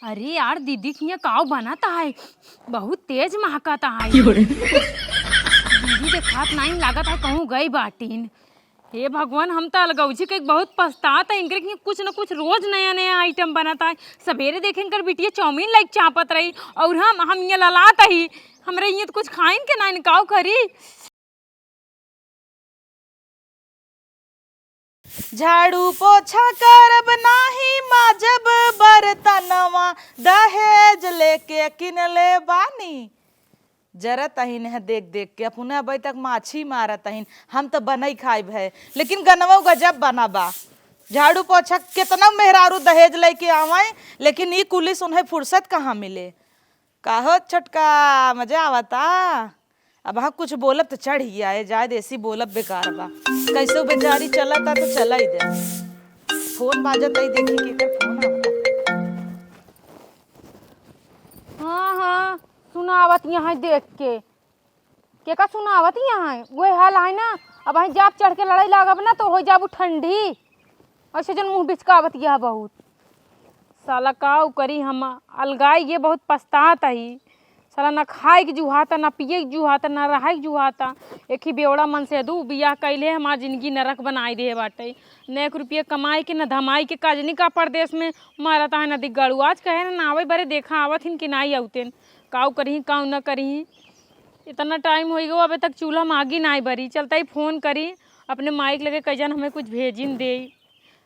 अरे यार दीदी की यहाँ काव बनाता है, बहुत तेज महकाता है। दीदी देखात नहीं लागत है कहूँ गई बाटीन। हे भगवान, हम तो अलगौजी के बहुत पछताता है। इनके लिए कुछ न कुछ रोज नया नया आइटम बनाता है। सवेरे देखें कर बिटिया चाउमीन लाइक चापत रही और हम ये ललाता ही हमरे ये तो कुछ खाइन के ना निकाव करी। झाड़ू पोछा करब नाही माजब बर्तनवा दहेज लेके किनले बानी। जरा तहिन है देख देख के अपने अभी तक माछी मारा तहिन। हम तो बनई खाइब है लेकिन गनवा गजब बना बा। झाड़ू पोछा कितना मेहरारू दहेज लेके आवाए लेकिन ये कुली उन्हें फुर्सत कहाँ मिले। काहो छोटका मजा आवता। अब हाँ कुछ बोलब तो चढ़ ही आए जाए देसी बोलब बेकार बा। कैसे बेचारी चलता तो चला ही दे। फोन बाजत ही देखी के फोन आवता। हाँ हाँ सुनावत यहाँ देख के का सुनावत यहाँ वही हाल है ना। अब वहीं जाप चढ़ के लड़ाई लागब ना तो हो जाबू ठंडी। ऐसे जन मुँह बिचकावत यह बहुत साला काऊ करी। हम अलगाई ये बहुत पछतात ही साला। ना खाए के जुहाता ना पिए के जुहाता ना रहाए के जुहाता। एक ही बेवड़ा मन से दू बियाह कैले हमार जिंदगी नरक बनाई दे बाटे। न एक रुपये कमाई के न धमाई के काजनी का परदेश में मारता है नदी गड़ू। आज कहे ना आवे बरे देखा आवत हिन कि नहीं आवतेन। काऊ करही काऊ न करही। इतना टाइम हो गो अबे तक चूल्हा मागी ना बरी। चलता ही फोन करी अपने माइक लगे कैजन हमें कुछ भेजिन दे।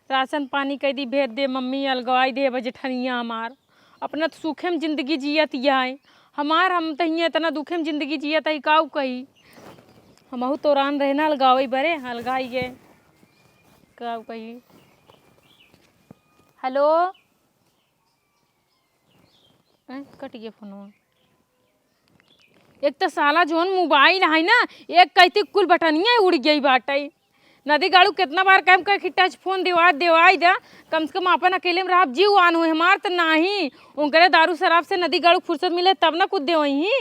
राशन पानी कह दी भेज दे मम्मी अलगवाई दे बजठनिया हमार। अपना तो सूखे में जिंदगी जियत है हमार। हम तो इतना दुखे में जिंदगी जियत है काऊ कही। हमहू तोरान रहना अलगावई बरे अलगाई गे काऊ कही। हेलो कट गया फोन। एक तो साला जोन मोबाइल है ना एक कहती कुल बटनिया उड़ गई बाटे। नदी गाड़ू कितना बार कम कर टच फोन देवाई दा। कम से कम अपन अकेले में रह जीव आन हुए हमार तो नहीं। उनकरे दारू शराब से नदी गाड़ू फुर्सत मिले तब ना कुछ देवही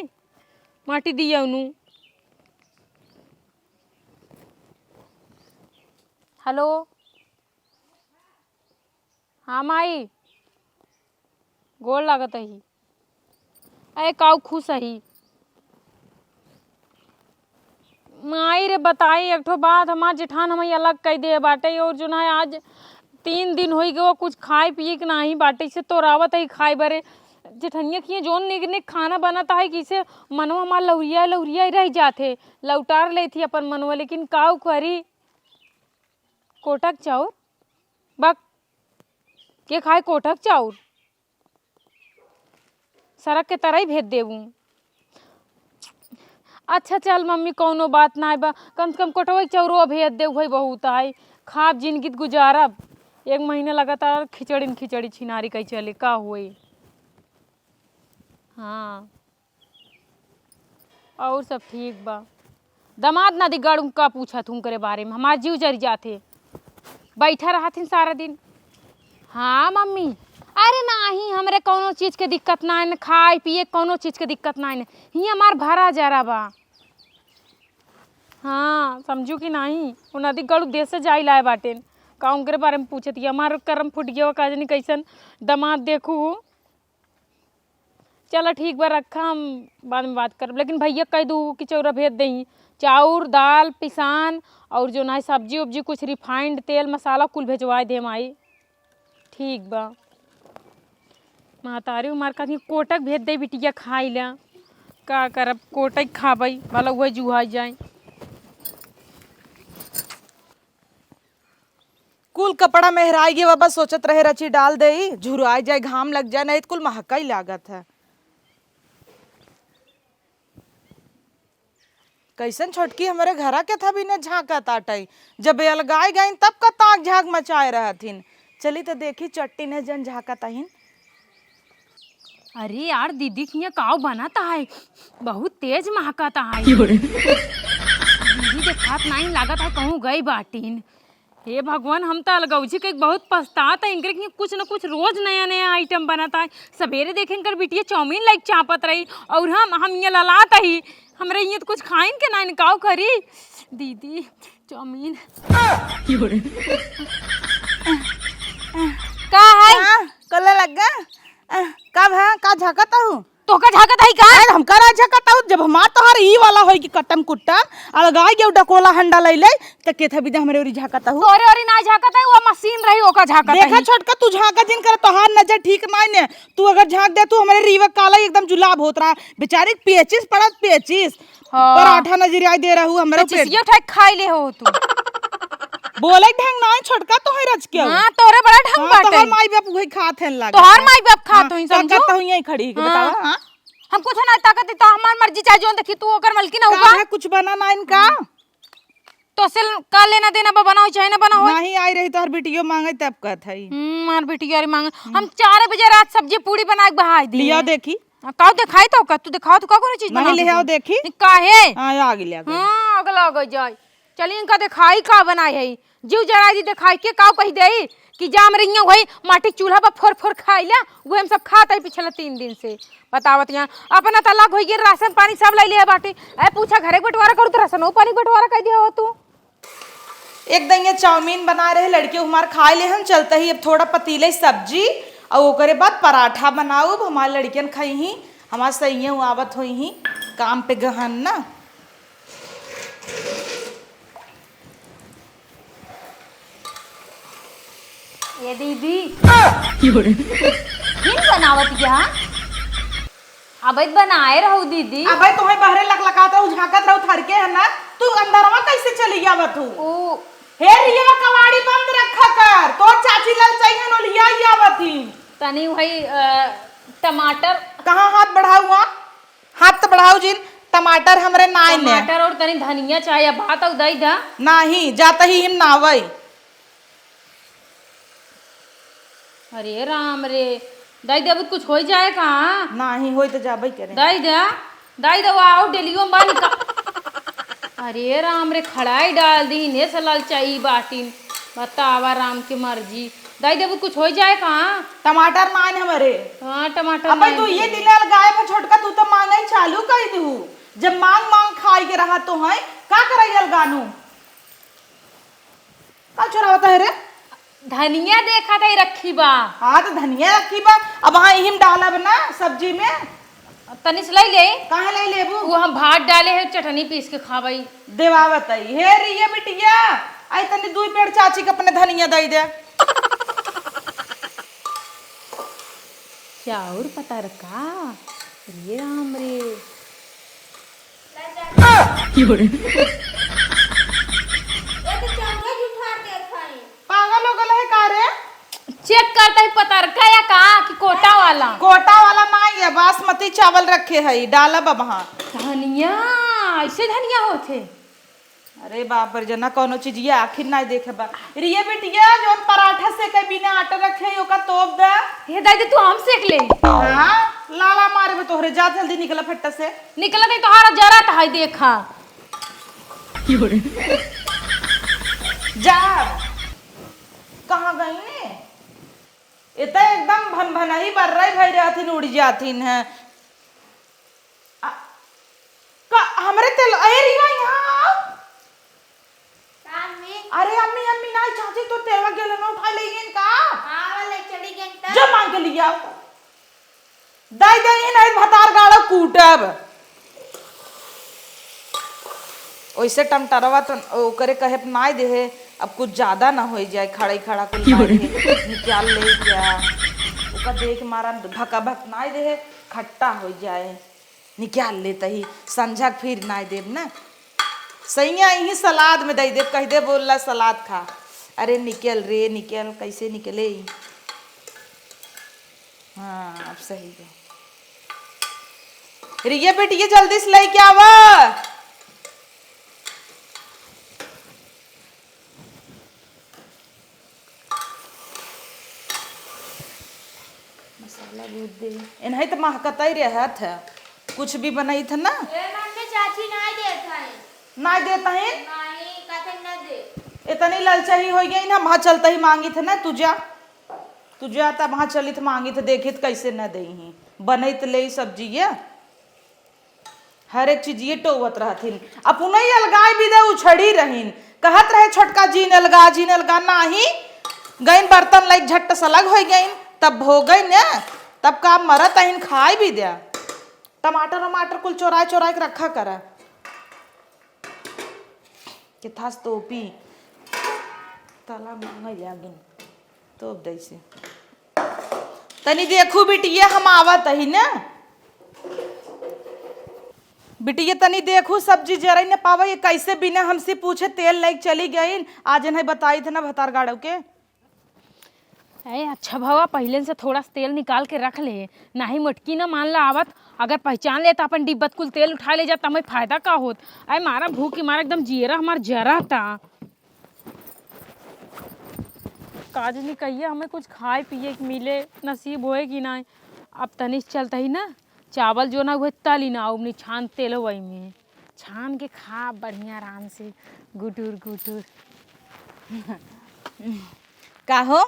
माटी दिया उनू। हेलो हाँ माई गोड़ लागत ही। अरे काऊ खुश ही माई रे बताई एक ठो बात। हमार जेठान हमें अलग कह दे बाटे और जो ना आज 3 दिन हो गए कुछ खाए पिए के नहीं बाटे से तो रावत है खाए बरे। जेठनिया की जोन निक निक खाना बनाता है किसे मनवा हमार लौरिया रह जाते लौटार ले थी अपन मनवा। लेकिन काऊ करी कोटक चाउर बक के खाए कोटक चाउर सड़क के तरह ही भेज देवूँ। अच्छा चल मम्मी कौनो बात ना बा कम से कम कोटवा चाउरो भेज दे भाई बहुत है खाब जिंदगी गुजारब। 1 महीने लगातार खिचड़ी छिनारी कही चले का हुई। हाँ और सब ठीक बा। दमाद ना दिगाड़ू का पूछा तुम करे बारे में हमार जीव जर जाते बैठा रहा थी सारा दिन। हाँ मम्मी अरे नहीं हमरे कोनो चीज के दिक्कत ना है खाए पिए कोनो चीज के दिक्कत ना है ही हमार भरा जरा बा। हाँ समझू कि नहीं वो नदी गड़ू देश से जाई लाए बाटे काऊ के बारे में पूछती हमार कर्म फुट गया काजनी कैसन दमाद देखू। चलो ठीक बा रखा हम बाद में बात कर। लेकिन भैया कह दू कि चौरा भेज दही चाउर दाल पिसान और जो ना सब्जी उब्जी कुछ रिफाइंड तेल मसाला कुल भेजवा दे माई। ठीक बा महतारी उमार का कोटक भेज दे बिटिया खाई ला का करब कोटक खाबई वाला वही जुहा जाए। कुल कपड़ा मेहराई गए बाबा सोचत रहे रची डाल दे झुराई जाए घाम लग जाए नहीं तो कुल महका ही लागत है। कैसन छोटकी हमारे घरा के था भी ने झाँका ताटई जब अलगाए गई तब का ताक झाँक मचाए रहथिन। चली तो देखी चट्टी ने जन झाँका तहिन। अरे यार दीदी की यहाँ काव बनाता है, बहुत तेज महकाता है। दीदी देखात नहीं लागत है कहूँ गई बाटीन। हे भगवान, हम तो अलगौजी के बहुत पछतात है। इनके लिए कुछ न कुछ रोज नया नया आइटम बनाता है। सवेरे देखें कर बिटिया चाउमीन लाइक चापत रही और हम ये ललाता ही हमरे ये तो कुछ खाइन के ना निकाव करी। दीदी चाउमीन का है कल लगा झाकता हूँ तो का झाकत है का? हम करा झकता हूँ जब हमार तोहर ई वाला होई कि कटम कुट्टम अलगाई के डकोला हंडा ले ले त केथा बिदा हमरे ओरी झाकता हूँ तोरे ओरी ना झाकत है, वो मशीन रही ओका झाकत है। देखा छोटका तू झाका जिन कर तोहार नजर ठीक नहीं ने तू अगर झाक दे तू हमारे रीवा काला एकदम जुलाब होत रहा बेचारी पेचिस पड़त पेचिस हाँ। पराठा नजरिया दे रहा हूँ हमरे पेट ये उठा खाई ले हो तू। बोले ढंग ना छोटका तो है रच के हां तोरे बड़ा ढंग बाटे। तोहर माई बाप वही खात हैं लगा तोहर माई बाप खात होई समझो। कहता हूँ यही खड़ी के बतावा हां हम कुछ ना ताकत तो हमार मर्जी चाहे जोन देखी तू ओकर मलकी ना का होगा। है कुछ बना ना इनका तो सेल का लेना देना बा बनाओ चाहे ना बनाओ। नहीं आई रही तोहर बिटियो मांगे तब कहत है मार बेटी यार मांग हम 4 बजे रात सब्जी पूरी बना के बहाई दी। लिया देखी का दिखाई तो का तू दिखाओ तो का कोनो चीज बना नहीं ले आओ देखी काहे हां आ गई हां अगला गई जाय चली इनका दिखाई का बनाई है जीव जरा दी दिखाई के का कह देई कि जाम रहिया वही माटी चूल्हा पर फोर फोर खाइला वो हम सब खात है पिछला 3 दिन से बतावत यहाँ अपना तलाक हो गया राशन पानी सब ले लिया बाटी ए पूछा घरे बंटवारा करू तो राशन पानी बंटवारा कह दिया हो तू। एक दिन ये चाउमीन बना रहे लड़के हमार खाए ले हम चलते ही अब थोड़ा पतीले सब्जी और ओकरे बाद पराठा बनाऊ हमारे लड़कियन खाई ही हमार सही आवत हुई ही काम पे गहन ना ये दीदी किन बनावत क्या अब बनाए रहो दीदी। अब भाई तुम्हें बहरे लकलकात रहू झाकत रहू थरके है ना तू अंदरवा कैसे चली आवत हूँ ओ हे रिया कवाड़ी बंद रखा कर तो चाची लल चाहिए नो लिया ही आवत ही तनी वही टमाटर कहाँ हाथ बढ़ाऊँ हाथ तो बढ़ाऊ जिन टमाटर हमरे नाई ने टमाटर और तनी धनिया चाहिए बात और दई दा नहीं जाता ही हिम नावई अरे राम रे दाई दे अब कुछ हो जाए कहाँ नहीं होई तो जाबई करे दाई दे आओ डेलियो बानी का अरे राम रे खड़ाई डाल दी ने सलाल चाहिए बाटिन बतावा राम की मर्जी दाई दे कुछ हो जाए कहाँ टमाटर नान हमारे हाँ टमाटर अब तू ये दिले गाय पर छोटका तू तो मांगे चालू कर दू जब मांग मांग खाई के रहा तो है का करई अलगानू का चुरावता है रे धनिया देखा था रखी बा। हाँ तो धनिया रखी बा अब वहाँ हिम डालब ना सब्जी में तनिस लाई ले कहाँ ले लेबू वो हम भात डाले है चटनी पीस के खावाई देवावत आई हे रिया बिटिया आई तनी 2 पेड़ चाची के अपने धनिया दई दे चाउर पता रखा रे राम रे पागल हो गल है का रे चेक करता ही पता रखा या का कि कोटा वाला नहीं है बासमती चावल रखे है डालब अब वहाँ धनिया ऐसे धनिया होते अरे बाप रे जना कोनो चीज ये आखिर ना देखे बा रिया बिटिया जोन पराठा से के बिना आटा रखे ओका तोप दा हे दादी तू हम सेक ले हां लाला मारे में तोहरे जा जल्दी निकला फट्टा से निकला नहीं तोहारा जरा था ही देखा जा कहाँ गई ने इतना एकदम भन भनाई बर रही भाई रहथिन उड़ जाथिन है का हमरे तेल अरे रिया यहाँ अरे अम्मी अम्मी ना चाची तो तेलवा गेल न उठा लेगिन का हां वाले चली गई त जो मांग के लिया दाई दे नहीं भतार गाड़ा कूटब ओइसे टमटरवा तो ओकरे कहे नाय दे अब कुछ ज्यादा ना हो जाए खड़े खड़ा को निकाल ले क्या ओका देख मारा भका भक नाय दे खट्टा हो जाए निकाल लेता ही संझा फिर नाय देब ना सही ही सलाद में दे दे कह दे बोलला सलाद खा अरे निकल रे निकल कैसे निकले हाँ अब सही है रिया बेटी ये जल्दी से लेके आवा मसाला दूध दे इन्हें तो महकता ही रहत है कुछ भी बनाई था ना ए मम्मी चाची नहीं देत है ना देता है नहीं कथे न दे इतनी ललचाई हो गई ना वहां चलता ही मांगी थे ना तुझे आता वहां चली थ मांगी थे देखी तो कैसे न दे ही बने तो ले सब्जी ये हर एक चीज ये टोवत रहथिन अपने ही अलगाई भी दे उछड़ी रहीन कहत रहे छोटका जीन अलगा नाही गईन बर्तन लाइक झट सलग हो गईन तब हो गई न तब का मरत अहिन खाई भी दिया। टमाटर वमाटर कुल चोराए चोराए के रखा करा कि थास तोपी तला मांगा जागिन तो दैसे तनी देखू बिटिया हम आवत ही ना बिटिया तनी देखू सब्जी जरा न पावे ये कैसे बिना हमसे पूछे तेल लाइक चली गई आज नहीं बताई थे ना भतार गाड़ो के। अरे अच्छा भावा पहले से थोड़ा सा तेल निकाल के रख ले, नहीं मटकी ना मान ला आवत, अगर पहचान ले तो अपन डिब्बत कुल तेल उठा ले जाता हमें फायदा का होत। अरे मारा भूख की मारा एकदम जीरा हमार जरा था। काज नहीं कहिए हमें कुछ खाए पिए के मिले नसीब होए कि ना। अब तनिष चलता ही ना चावल जो ना हुए तली ना उमनी छान तेल वही में छान के खा बढ़िया आराम से गुटुर गुटुर। का हो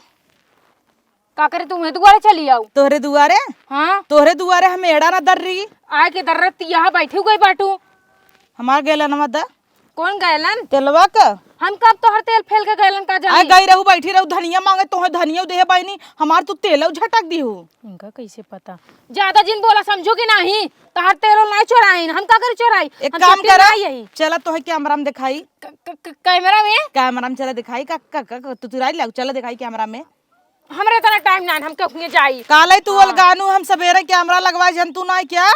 का करे तुम्हें दोबारा चली आओ तोहरे दुआरे? हाँ तोहरे दुआरे हम एड़ा ना दर रही आए के दर्रत यहाँ बैठी गई बाटू। हमार गेलन मदा कौन गैलन? तेलवा का हम कब तोहर तेल फेल के गैलन का आ जानी? गई रहू बैठी रहू धनिया मांगे तोहे धनिया दे बहनी हमार तू तेलव झटक दी हो। इनका कैसे पता? ज्यादा जिन बोला समझो कि नहीं तोहर तेल नहीं चोराइन हम का कर चोराई? एक हम काम चट्टी करा बनाई यही चला तोहे कैमरा में दिखाई कैमरा में। कैमरा में चला दिखाई का तू तुराई लाग चला दिखाई कैमरा में। हमरे इतना टाइम ना हम कहीं जाई। काले तू अलगानू हम सवेरे कैमरा लगवाए जन तू ना क्या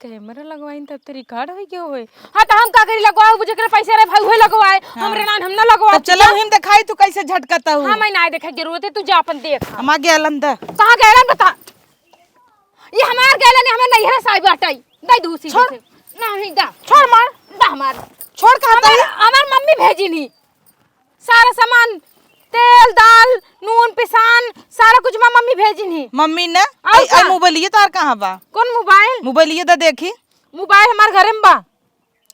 कैमरा लगवाइन तब तो रिकॉर्ड होई के होए। हां तो हम का करी लगवाओ बुझे के पैसे रे भाई होए लगवाए हमरे ना हम ना लगवाओ। तब चलो हम दिखाई तू कैसे झटकता हूं। हां मैं ना देखे जरूरत है तू जा अपन देख। हमार गेलन द कहां गैलन बता? ये हमार गैलन है हमें नहीं है साहब हटाई दई दूसरी से नहीं दा छोड़ मार दा हमार छोड़ कहता है हमार मम्मी भेजी नहीं सारा सामान तेल दाल नून पिसान सारा कुछ मां मम्मी भेजी नहीं। मम्मी ने और का? आई मोबाइल तार कहां बा? कौन मोबाइल? मोबाइल दा देखी मोबाइल हमार घरे में बा।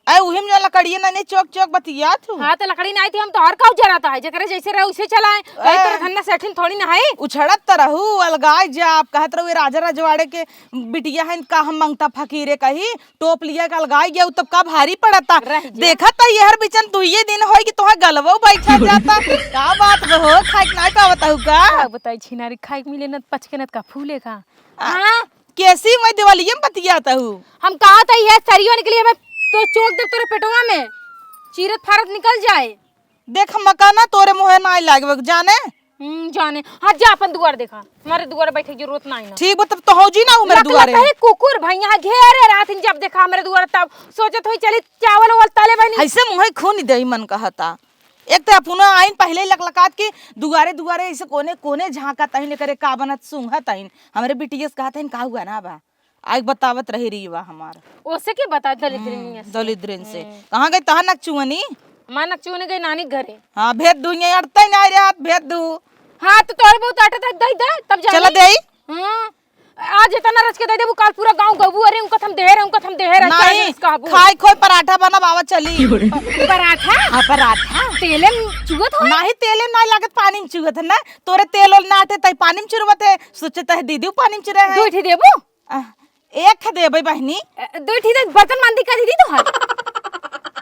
आई उहिम जो लकड़िए ना चौक चौक बतिया तू। हां तो लकड़ी नहीं थी हम तो और का जराता है जकरे जैसे रहे उसे चलाए कई तरह धन्ना सेठिन थोड़ी ना है। उछड़त त रहू अलगाय जा आप कहत रहू राजा रजवाड़े के बिटिया है का हम मंगता फकीरे कही टोप लिया का अलगाय गया तब का भारी पड़ता देखा त यहर बिचन तू ये दिन होई कि तोहा गलवो बैठा जाता का बात हो खाए ना का बताऊ का बताई छिनारी खाए के मिले न पचके न का फूले का। हां कैसी मैं दिवालिये में बतियाता हूँ हम कहा था ये सरियो निकली हमें तो चोक दे तोरे पेटवा में चीरत फारत निकल जाए। देख मकाना तोरे मुहे ना लागे जाने जाने। हाँ जा अपन दुआर देखा हमारे दुआर बैठे की जरूरत नहीं ना। ठीक तब तो हो जी ना मेरे दुआरे कुकुर भाई यहाँ घेरे रात जब देखा मेरे दुआर तब सोचत हुई चली चावल वावल तले बनी ऐसे मुहे खून दे मन कहता एक तो पुनः आइन पहले लकलकात के दुआरे दुआरे ऐसे कोने कोने झांका तहिन करे का बनत सुंघा तहिन हमरे बिटिया से कहते हैं का हुआ ना बा आग बतावत रही रही बा हमार ओसे के बता दलिद्रन से कहाँ गई तहा नकचुअनी मां नकचुअनी गई नानी घरे। हाँ भेद दू ये अड़ते ना रे हाथ भेद दू। हाँ तो तोरे बहुत आटे तक दई दे तब जा चला दे हां आज इतना रच के दे देबू काल पूरा गांव गबू अरे उनका हम देह रहे उनका हम देह रहे नहीं खाई खोई पराठा बना बाबा चली पराठा। हाँ पराठा तेले में चुगत हो नहीं तेले में नहीं लागत पानी में चुगत है ना तोरे तेल ओल ना आते तई पानी में चुरवत है सोचता है दीदी पानी में चुरे है दूठी देबू एक देबे बहनी दूठी दे बर्तन मांदी का दीदी तो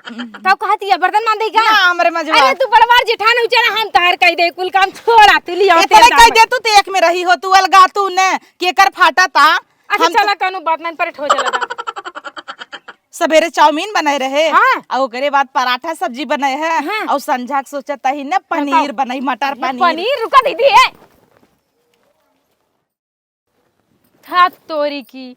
कब कहती है बर्तन मांदी का ना हमरे मजवा अरे तू बड़वार जेठान उचरा हम तार कह दे कुल काम छोड़ा तू लिया तेरे कह दे तू ते एक में रही हो तू अलगा तू ने केकर फाटा ता अच्छा चला कानू बात नहीं पर हो चला सवेरे चाउमीन बनाए रहे हाँ। और ओकरे बाद पराठा सब्जी बनाए है हाँ। और संझा के सोचता ही ना पनीर बनाई मटर पनीर पनीर रुका दीदी है था तोरी की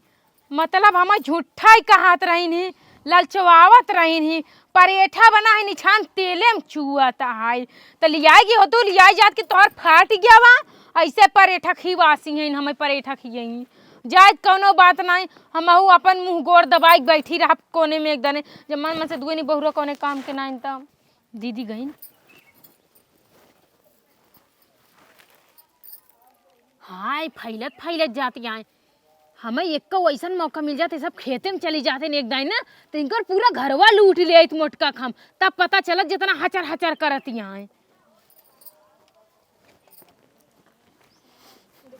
मतलब हम झूठा ही कहात रही नहीं ललचवावत रही नहीं परेठा बना है निछान तेले में चुआता है तो लियाएगी हो तो लियाई जात के तोहर फाट गया वहाँ ऐसे परेठा खीवासी हैं हमें परेठा खियई जायद कोनो बात नहीं हम अपन मुंह गोर दबाई बैठी रहा कोने में एक दने जब मन से दुए नहीं बहुरा कोने काम के नहीं तब दीदी गई हाय फैलत फैलत जाती आए हमें एक को ऐसा मौका मिल जाते सब खेते में चली जाते एक दाई ना तो इनकर पूरा घरवा लूट ले मोटका खम तब पता चलत जितना हचर हचर करत यहाँ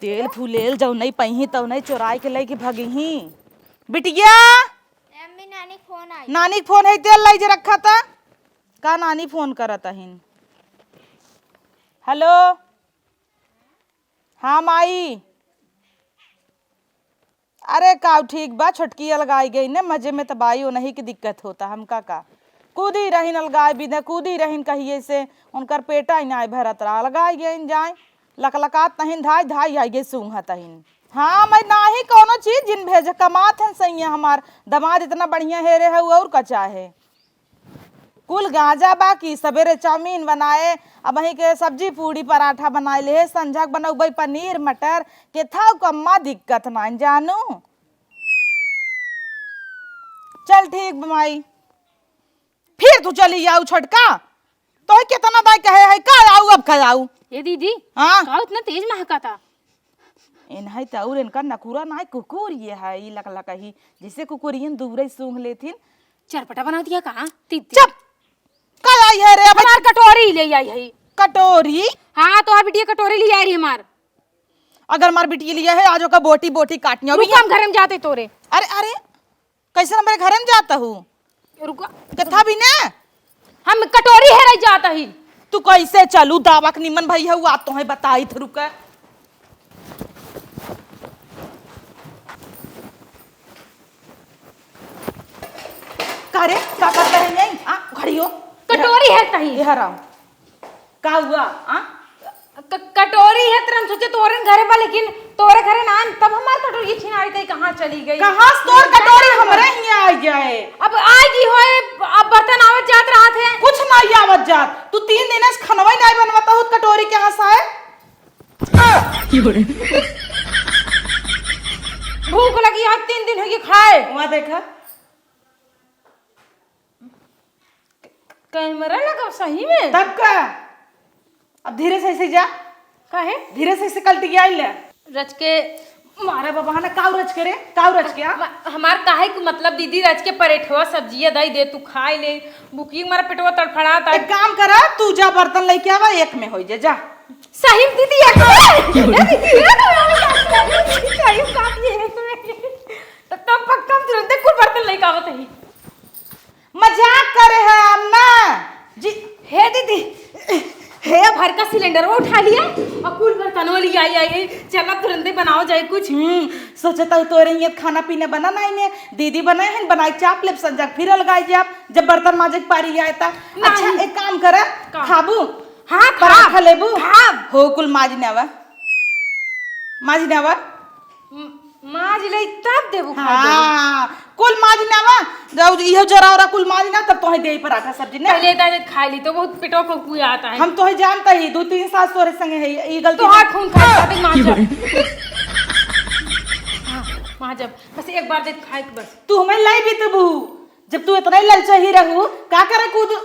तेल फूलेल जाऊ नहीं पही तब नहीं चोराई के लेके भगी ही बिटिया मम्मी नानी फोन आई नानी फोन है तेल लाई जे रखा था का नानी फोन करत हिन हेलो हाँ माई अरे का ठीक बा, छोटकी अलगाई गई ने मजे में तबाही हो नहीं की दिक्कत होता हमका का कूदी रहीन अलगाई बिना कूदी रहीन कहिए से उनकर पेटा ही ना भरत रहा अलगाई गई जाए लकलकात नहीं धाई धाई आई गई सूंघ तहीन। हाँ मैं ना ही कोनो चीज जिन भेज कमात है सही है हमार दमाद इतना बढ़िया हेरे है और कचा है कुल गांजा बाकी सवेरे चाउमीन बनाए अब वहीं के सब्जी पूड़ी पराठा बनाए ले संझक बनौबै पनीर मटर के था कम्मा दिक्कत ना जानू। चल ठीक बमाई फिर तू चली जाऊ छोटका तो कितना दाई कहे है का आऊ अब का आऊ। ये दीदी हाँ का इतना तेज महका था इन्हें तो और इनका नखुरा ना कुकुर ये है ई लक ही जैसे कुकुरियन दूरे सूंघ लेथिन। चरपटा बना दिया कहाँ चुप का आई है रे अब हमार कटोरी ले आई है कटोरी। हाँ तो बिटिया कटोरी ले आई रही हमार अगर मार बिटिया लिया है आज का बोटी बोटी काटनी रुको हम घर में जाते तोरे अरे अरे कैसे ना मेरे घर में जाता हूँ रुको कथा भी ना हम कटोरी है रह जाता ही तू कैसे चलू दावक निमन भाई है आ तो है बताई थे रुका करे क्या करते हैं यही घड़ी हो कटोरी है तही ये हराम का हुआ कटोरी है तरम सोचे तोरे घरे पर लेकिन तोरे घरे ना तब हमार कटोरी छिनारी गई कहाँ चली गई कहाँ तोर कटोरी हमरे ही आ जाए अब आएगी होए अब बर्तन आवत जात रहा थे कुछ नहीं आवत जात तू 3 दिन से खनवा नहीं बनवाता हूँ कटोरी के यहाँ से भूख लगी आज 3 दिन हो गए खाए वहाँ देखा कैमरा लगा सही में तब का अब धीरे से जा काहे धीरे से कल्टी गया ले रच के मारे बाबा ने काउ रच करे काउ रच के हमार काहे को मतलब दीदी रच के परेठवा सब्जिया दई दे तू खाई ले बुकी मारा पेटवा तड़फड़ाता एक काम करा तू जा बर्तन लेके आवा एक में हो जा सही में दीदी एक सही काफी है तब पक्का तुरंत कुल बर्तन लेके आवत है मजाक करे है अम्मा जी। हे दीदी हे भर का सिलेंडर वो उठा लिया और कुल बर्तन वाली आई चला तुरंत बनाओ जाए कुछ सोचता हूँ तोरे ये खाना पीने बना ना इन्हें दीदी बनाए हैं बनाई चाप ले संजक फिर लगाई जाए जब बर्तन माजे पारी आए था। अच्छा एक काम करे खाबू हाँ पराठा लेबू हाँ हो कुल माजनेवा माज ले तब देबू हाँ कुल माजनेवा जब इहो जरा और कुल माजना तब तो दे पराठा सब्जी ने पहले दादा खा ली तो बहुत पेटो को कुया आता है हम तो है जानता ही 2-3 साल तोरे संगे है ये गलती तो हाथ खून खा जाते माज हां माज बस एक बार दे खाए के बस तू हमें लाई भी तबू जब तू इतना ललचा ही रहू का करे कूद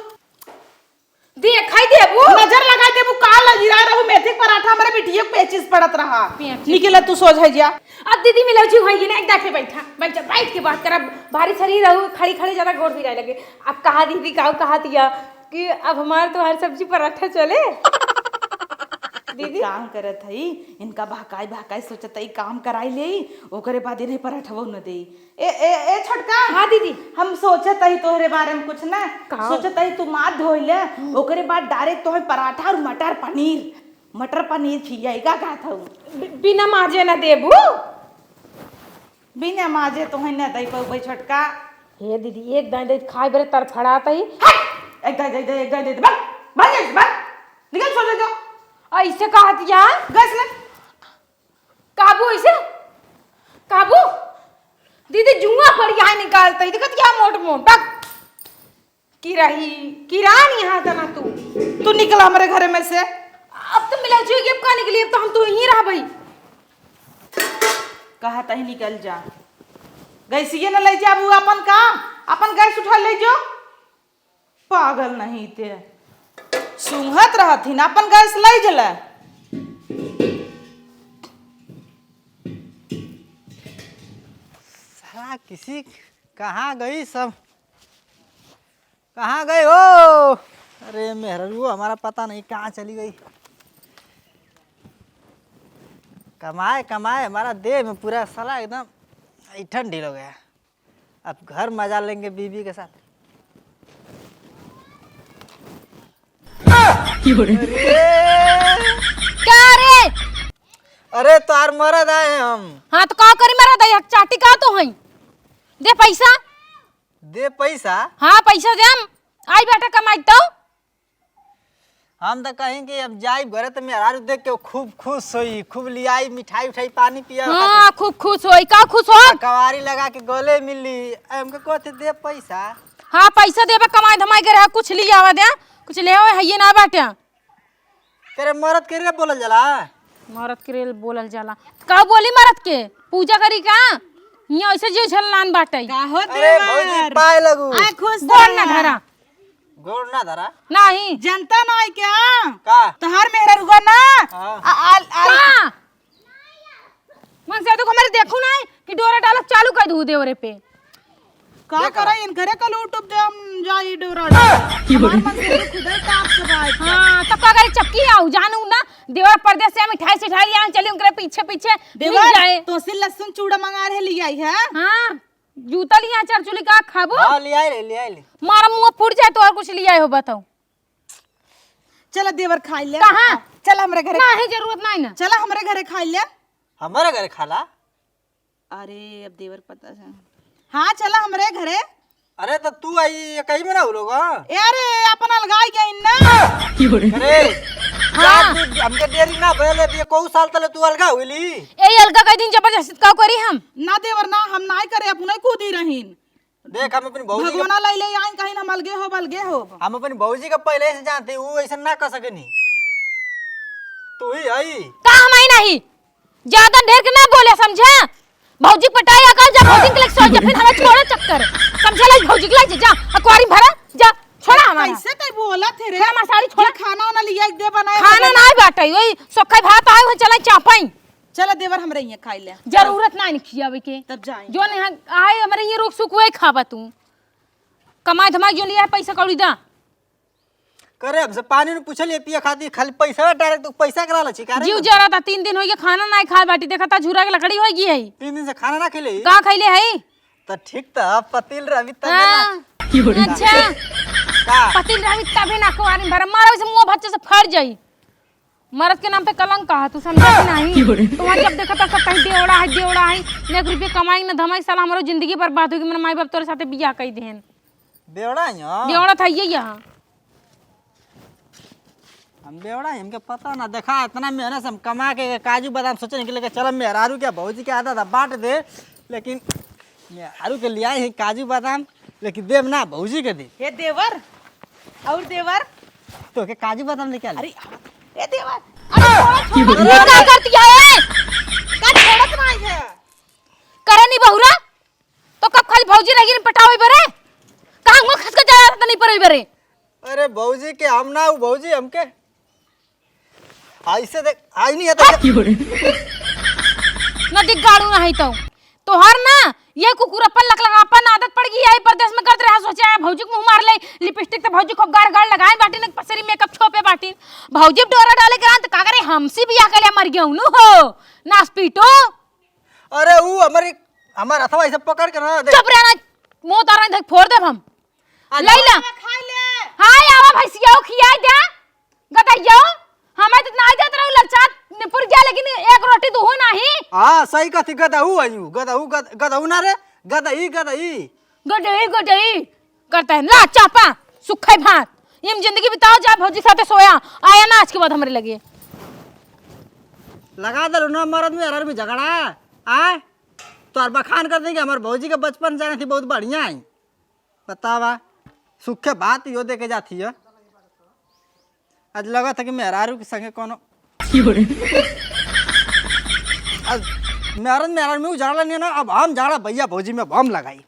दे खाई दे वो नजर लगा दे वो काल गिरा रहू मेथी पराठा हमारे बिटिया पेचिस पड़त रहा निकला तू सोच है जा अब दीदी मिला जी होई ना एक दाके बैठ के बात करब भारी शरीर रहू खड़ी खड़ी ज्यादा गोड़ भी लगे अब कहा दीदी कहा दिया कि अब हमार तो हर सब्जी पराठा चले दीदी काम करत हई इनका बहकाई सोचत हई काम कराई ले ओकरे बाद इन्हें पराठा न दे ए छोटका। हां दीदी हम सोचत हई तोहरे बारे में कुछ ना सोचत हई तू माथ धोई ले ओकरे बाद डायरेक्ट तोहे पराठा और मटर पनीर खियाएगा का था बिना माजे ना देबू बिना माजे तोहे न दई पई छोटका। हे दीदी एक दाई दे खाए बरे तरफड़ात हई एक दाई दे बस निकल सोच जा ऐसे कहा दिया गैस ले काबू ऐसे काबू दीदी जुआ पर यहाँ निकालता ही दिखत क्या मोट किरान यहाँ था ना तू निकला हमारे घर में से अब तो मिला चाहिए अब कहाँ निकली अब तो हम तो यहीं रहा भाई कहा तही निकल जा गैसिए न ले जा वो अपन गैस उठा ले जो पागल नहीं थे सुंघत रहती ना अपन गैस ले जला साला किसी कहाँ गई सब कहाँ गए हो अरे मेहरू हमारा पता नहीं कहाँ चली गई कमाए कमाए हमारा देह में पूरा साला एकदम ऐठन ढील हो गया। अब घर मजा लेंगे बीबी के साथ। क्या रे अरे तार मरद आए हम। हाँ तो का करी मेरा दया चाटी का तो हई दे पैसा। दे पैसा? हाँ पैसा दे हम आई बेटा कमाई तो हम तो कहें कि अब जाई घरे तो मेहरारू देख के खूब खुश होई, खूब लियाई मिठाई उठाई पानी पिया। हाँ खूब खुश होई का खुश हो। कवारी लगा के गले मिली हमके कहते दे पैसा। हाँ पैसा देबा कमाई धमाई के रहा कुछ लिया आवा दे कुछ ले आवे हइये ना बाटे। तेरे मरद के रे बोलल जाला? मरद के रेल बोलल जाला का बोली मरद के पूजा करी का यहाँ ऐसे जो झललान बाटे। का हो अरे भौजी पाए लगू। आए खुश बोल ना धरा गोड़ ना धरा नहीं जनता ना है क्या का तोहार मेहरा रुआ ना हाँ। का मन से तो हमारे देखू ना कि डोरा डालक चालू कर दू देवरे पे का करा इन घरे का लूट दे हम जाई डोरा हमार मन से खुदा ताप के भाई। हाँ तब का करे चपकी आऊ जानू ना देवर परदेस से मिठाई सिठाई ले चली उनके पीछे पीछे मिल जाए। तो से लहसुन चूड़ा मंगा रहे ले आई है। हाँ जूता लिया चरचुली का खाबो। हां ले आई ले मारा मुंह फूट जाए तो और कुछ लिया हो बताओ। चला देवर खाई ले। कहाँ? चला हमरे घरे नहीं जरूरत नहीं ना चला हमरे घरे खाई ले। हमारे घरे खाला? अरे अब देवर पता है। हाँ चला हमरे घरे। अरे तो तू आई कहीं में ना लोग। अरे अपन अलगाई गई ना। अरे हमके देरी ना भले भी को साल तले तू अलगा होली। ए अलगा कई दिन जबरदस्ती का करी हम ना देवर ना हम ना करे अपने कूदी रहीन। देख हम अपनी भौजी भगवाना लै ले आई कहीं हम अलगे हो बलगे हो। हम अपनी भौजी का पहले से जानते वो ऐसा ना कर सकेनी। तू ही आई का हम आई नहीं ज्यादा ढेर के ना बोले समझा। भौजी पटाई आकर जा भौजी के लिए सो जा फिर हमें छोड़ो चक्कर समझा ले भौजी के लिए जा अकवारी भरा जा छोड़ा हमारा। कैसे तई बोला थे रे? फिर हमारी साड़ी छोड़ा खाना वाना लिया दे बनाए खाना ना बाटे वही सोखा भात आए हो चला चापाई। चला देवर हमरे यहाँ खाई ले। जरूरत नहीं खियावे के तब जाए जो नहीं आए हमारे ये रोक सुख वही खाबा तू कमाई धमाई जो लिया पैसा कौड़ी दा करे हमसे पानी ने पूछलिए पिया खाती खाली पैसा डायरेक्ट तो पैसा करा लछी का रे। जीव जरा था 3 दिन हो गया खाना नहीं खाए बाटी देखा था झूरा के लकड़ी होगी है 3 दिन से खाना ना खिले का खैले है तो ठीक था पतिल रवि तक हाँ, अच्छा का पतिल रवि तभी ना कुआरी भरा मारा से मुंह बच्चे से फट जाई। मर्द के नाम पे कलंक कहा तू समझा कि नहीं। तो वहाँ जब देखा था सब कहीं देवड़ा है 1 रुपये कमाई ना धमाई साला हमारो जिंदगी बर्बाद होगी। मेरे माई बाप तोरे साथे बियाह कई देन बेवड़ा है देवड़ा था ये यहाँ हम बेवड़ा है हमके पता ना देखा इतना मेहनत से हम कमा के काजू बादाम सोचे निकले के चल मेहरारू के भौजी के आधा था बांट दे लेकिन मेहरारू के लिया है काजू बादाम लेकिन देव ना भौजी के दे। हे देवर और देवर तो के काजू बादाम निकाल। अरे ए देवर ये क्या करती है का छोड़त नहीं है करे नहीं बहुरा तो कब खाली भौजी लगी पटावे बरे कहां वो खस के जाया तो नहीं परे बरे। अरे भौजी के हम ना भौजी हमके ऐसे देख आई नहीं है तो नदी गाड़ू नहीं तो हर ना ये कुकुरप्पन लकलगापन आदत पड़ गई है परदेश में करते रहा सोचा है भौजी को मुंह मार ले लिपस्टिक तो भौजी खूब गाड़ गाड़ लगाए बाटी ने पसरी मेकअप छोपे बाटी भौजी डोरा डाले के तो का करे हमसे बियाह करे मर गया हूं हो नास पीटो। अरे वो हमारे अथवा ऐसे पकड़ के ना देख चुप रहना मुंह तारा देख फोड़ दे हम लैला खाई ले। हाय आवा भैसिया खियाई दे गदैया हमें तो ना देत रहू लचात निपुर गया लेकिन एक रोटी दूहो नहीं। हां सही कथी गदहू आयु गदहू ना रे गदही गडई करता है ला चापा सुखे भात ये जिंदगी बिताओ जा भौजी साथे सोया आया ना आज के बाद हमारे लगे लगा दे ना मरद में हर में झगड़ा आ तो और बखान कर देंगे हमारे भौजी के बचपन जाने थी बहुत बढ़िया है बतावा सुखे बात यो दे के जाती है आज लगा था कि मेहरारू के संगे कोनो मेहरारू में झगड़ा नहीं ना अब हम झगड़ा भैया भौजी में बम लगाई।